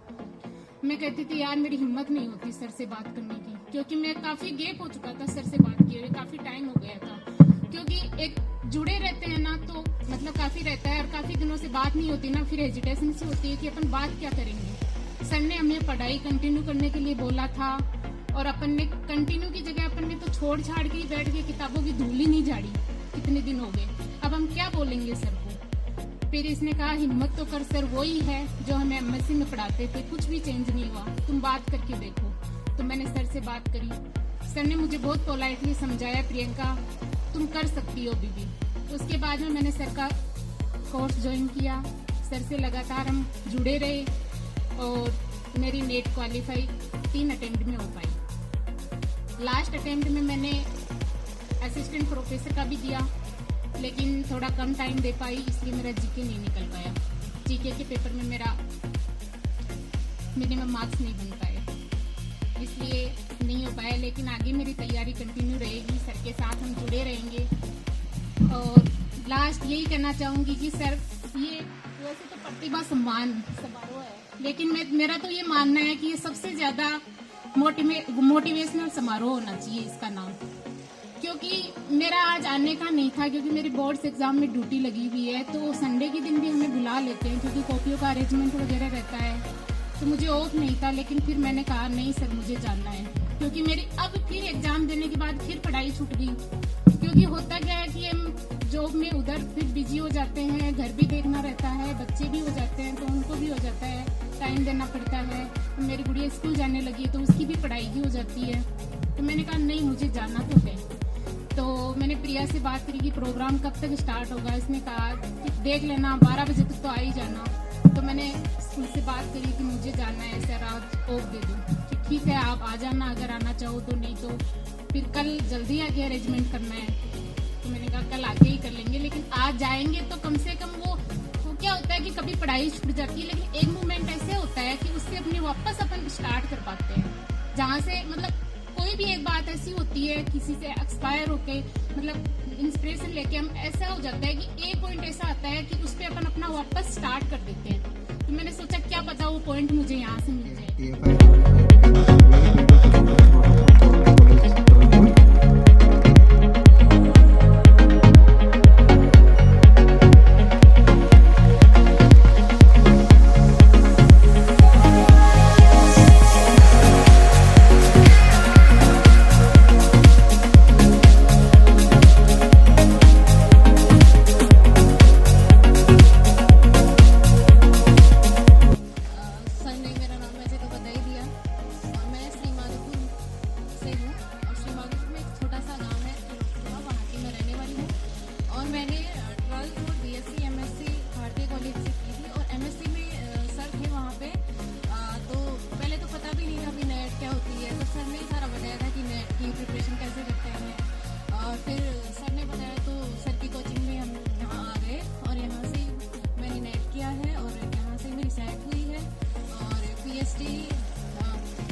मैं कहती थी यार मेरी हिम्मत नहीं होती सर से बात करने की, क्योंकि मैं काफ़ी गैप हो चुका था सर से बात किए हुए, काफ़ी टाइम हो गया था। क्योंकि एक जुड़े रहते हैं ना, तो मतलब काफ़ी रहता है, और काफ़ी दिनों से बात नहीं होती ना, फिर हेजिटेशन सी होती है कि अपन बात क्या करेंगे। सर ने हमें पढ़ाई कंटिन्यू करने के लिए बोला था, और अपन ने कंटिन्यू की जगह अपन ने तो छोड़ छाड़ के ही बैठ के किताबों की धूल ही नहीं झाड़ी। कितने दिन हो गए, अब हम क्या बोलेंगे सर को। फिर इसने कहा हिम्मत तो कर, सर वही है जो हमें एमएससी में पढ़ाते थे, कुछ भी चेंज नहीं हुआ, तुम बात करके देखो। तो मैंने सर से बात करी, सर ने मुझे बहुत पोलाइटली समझाया प्रियंका तुम कर सकती हो बीबी। तो उसके बाद में मैंने सर का कोर्स ज्वाइन किया, सर से लगातार हम जुड़े रहे, और मेरी नेट क्वालिफाई 3 अटेम्प्ट में हो पाई। लास्ट अटेम्प्ट में मैंने असिस्टेंट प्रोफेसर का भी दिया, लेकिन थोड़ा कम टाइम दे पाई, इसलिए मेरा जीके नहीं निकल पाया। जीके के पेपर में मेरा मिनिमम मार्क्स नहीं बन पाए, इसलिए नहीं हो पाया। लेकिन आगे मेरी तैयारी कंटिन्यू रहेगी, सर के साथ हम जुड़े रहेंगे। और लास्ट यही कहना चाहूँगी कि सर ये वैसे तो प्रतिभा सम्मान समारोह है, लेकिन मेरा तो ये मानना है कि ये सबसे ज़्यादा मोटिवेशनल समारोह होना चाहिए इसका नाम। क्योंकि मेरा आज आने का नहीं था, क्योंकि मेरे बोर्ड्स एग्जाम में ड्यूटी लगी हुई है, तो संडे के दिन भी हमें बुला लेते हैं क्योंकि कॉपियों का अरेंजमेंट वगैरह रहता है, तो मुझे ऑफ नहीं था। लेकिन फिर मैंने कहा नहीं सर मुझे जाना है, क्योंकि मेरी अब फिर एग्जाम देने के बाद फिर पढ़ाई छूट गई। क्योंकि होता क्या है कि हम जॉब में उधर फिर बिजी हो जाते हैं, घर भी देखना रहता है, बच्चे भी हो जाते हैं तो उनको भी हो जाता है, टाइम देना पड़ता है। मेरी गुड़िया स्कूल जाने लगी तो उसकी भी पढ़ाई की हो जाती है। तो मैंने कहा नहीं मुझे जाना तो है। तो मैंने प्रिया से बात करी कि प्रोग्राम कब तक स्टार्ट होगा। इसने कहा कि देख लेना 12 बजे तक तो आ ही जाना। तो मैंने स्कूल से बात करी कि मुझे जाना है सर, आज ऑफ दे दो। कि ठीक है आप आ जाना अगर आना चाहो तो, नहीं तो फिर कल जल्दी आके अरेंजमेंट करना है। तो मैंने कहा कल आके ही कर लेंगे, लेकिन आज जाएंगे तो कम से कम वो क्या होता है कि कभी पढ़ाई छूट जाती है, लेकिन एक मोमेंट ऐसे होता है कि उससे अपनी वापस अपन स्टार्ट कर पाते हैं। जहाँ से मतलब कोई भी एक बात ऐसी होती है किसी से एक्सपायर होके मतलब इंस्पिरेशन लेके हम ऐसा हो जाता है कि एक पॉइंट ऐसा आता है कि उस पर अपन अपना वापस स्टार्ट कर देते हैं। तो मैंने सोचा क्या पता वो पॉइंट मुझे यहाँ से मिल जाए।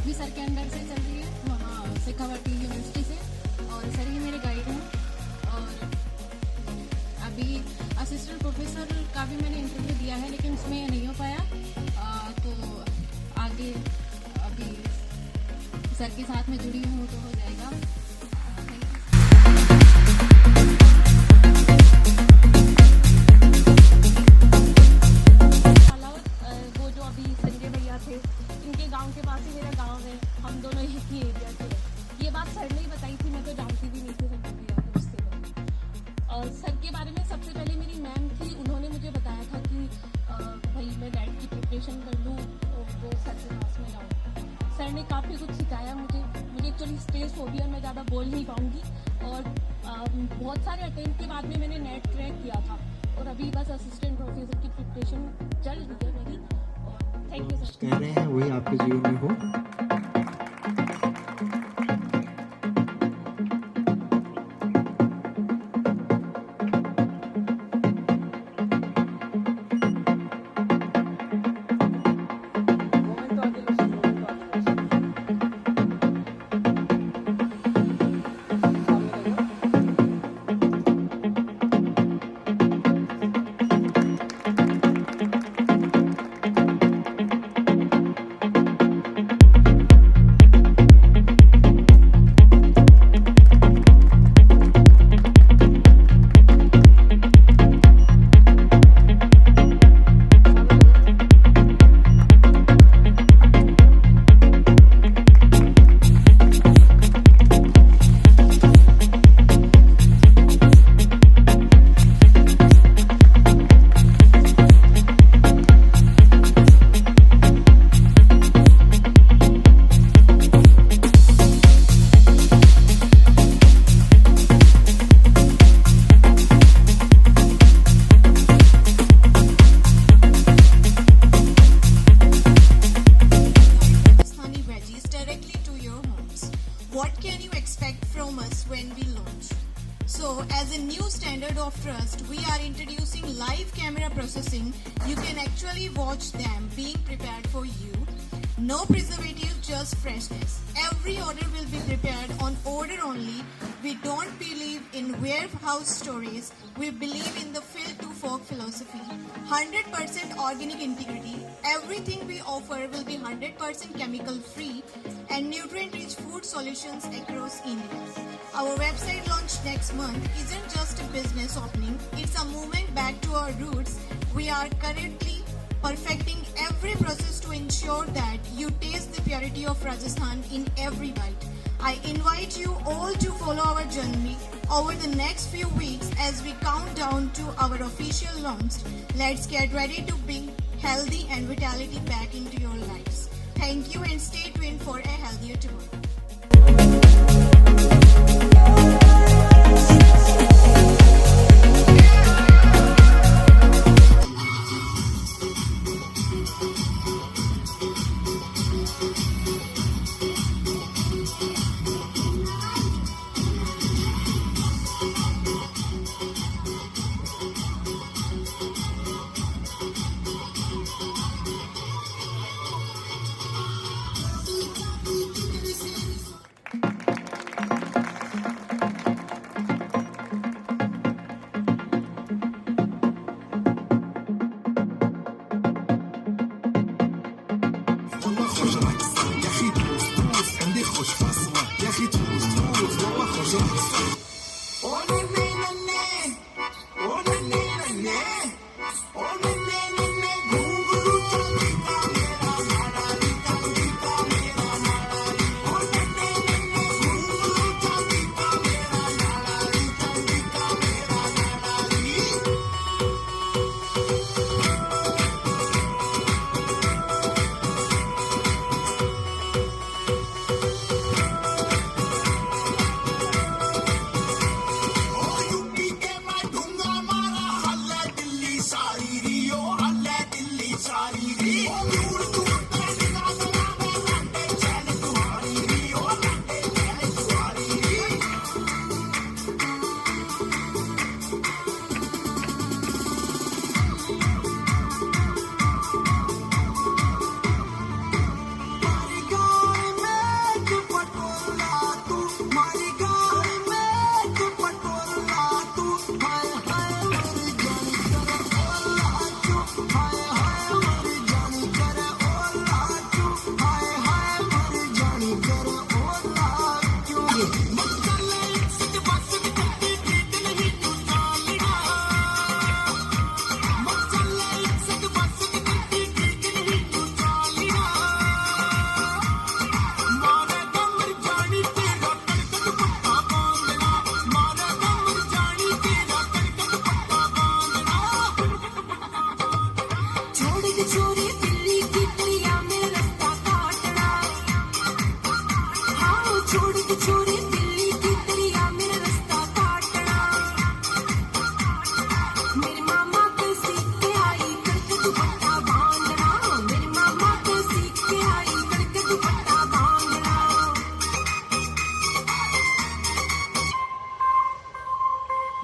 भी सर के अंडर से चल रही है, वहाँ शेखावाटी यूनिवर्सिटी से, और सर ही मेरे गाइड हैं। और अभी असिस्टेंट प्रोफेसर का भी मैंने इंटरव्यू दिया है, लेकिन उसमें नहीं हो पाया। तो आगे अभी सर के साथ में जुड़ी हूँ तो हो जाएगा। वो जो अभी संजय भैया थे, इनके गांव के पास ही मेरा गांव है, हम दोनों एक ही एरिया के हैं। ये बात सर ने ही बताई थी, मैं तो जानती भी नहीं थी संजय भैया को उससे पहले। और सर के बारे में सबसे पहले मेरी मैम थी, उन्होंने मुझे बताया था कि भाई मैं नेट की प्रिपरेशन कर लूँ, वो सर के पास में जाऊँ। सर ने काफ़ी कुछ सिखाया मुझे एक्चुअली स्टेज फोबिया मैं ज़्यादा बोल नहीं पाऊँगी और बहुत सारे अटेम्प्ट के बाद में मैंने नेट क्रैक किया था और अभी बस असिस्टेंट प्रोफेसर की प्रिपरेशन चल रही है मेरी। और थैंक यू सर। कह रहे हैं वही आपके जीवन में हो। What can you expect from us when we launch? So, as a new standard of trust, we are introducing live camera processing. You can actually watch them being prepared for you. No preservative, just freshness. Every order will be prepared on order only. We don't believe in warehouse storage. We believe in the field to fork philosophy. 100% organic integrity. Everything we offer will be 100% chemical free and nutrient rich food solutions across India. Our website launch next month isn't just a business opening, it's a movement back to our roots. We are currently perfecting every process to ensure that you taste the purity of Rajasthan in every bite. I invite you all to follow our journey over the next few weeks as we count down to our official launch. Let's get ready to bring healthy and vitality back into your lives. Thank you and stay tuned for a healthier tomorrow.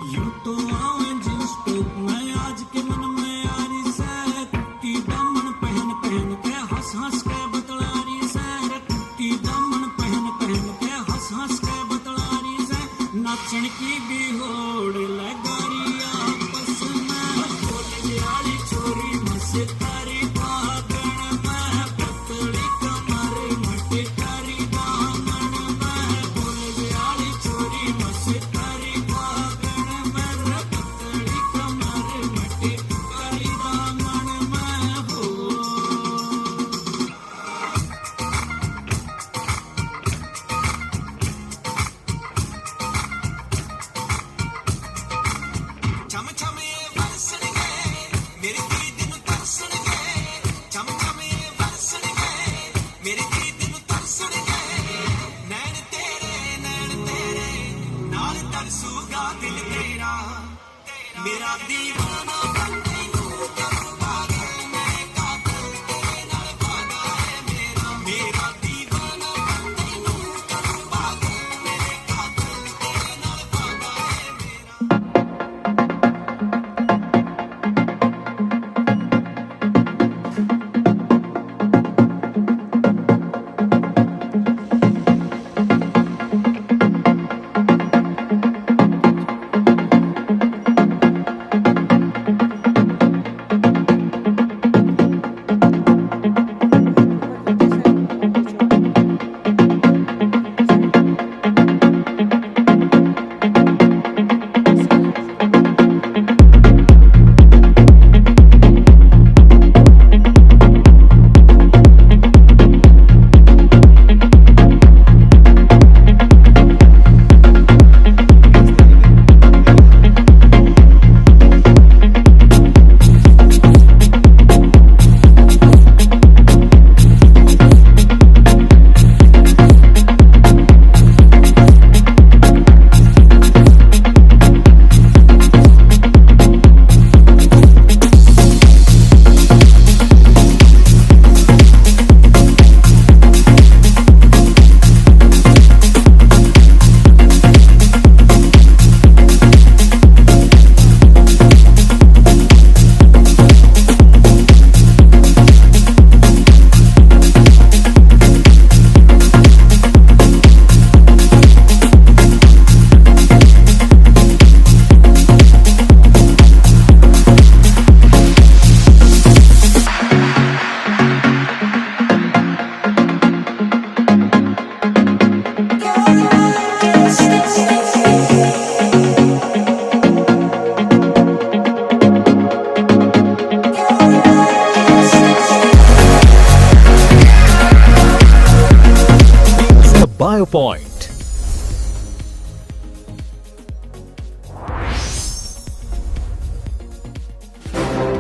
यूं तो आवे jeans top मैं आज के मन में यारी से कुत्ती दामन पहन पहन के हंस हंस के बतलारी से कुत्ती दामन पहन पहन के हंस हंस के बतलारी से नाचन की भी होड़ लगारी आपस में बोली वाली छोरी मस्तारी पागण में पतली कमर मटी तारी दामन में बोली वाली छोरी मस्तारी पागण में पतली कमर मटी तारी दामन में हो चम चम ये बरसन गए मेरे की दिन तरसन गए चम चम ये बरसन गए मेरे की दिन तरसन गए नैन तेरे नाल तरसूगा दिल तेरा मेरा दीवाना बन तैनू करूं पागल मैं कातिल तेरे नाल वादा है मेरा दीवाना बन तैनू करूं पागल मेरे कातिल तेरे नाल वादा है BioPoint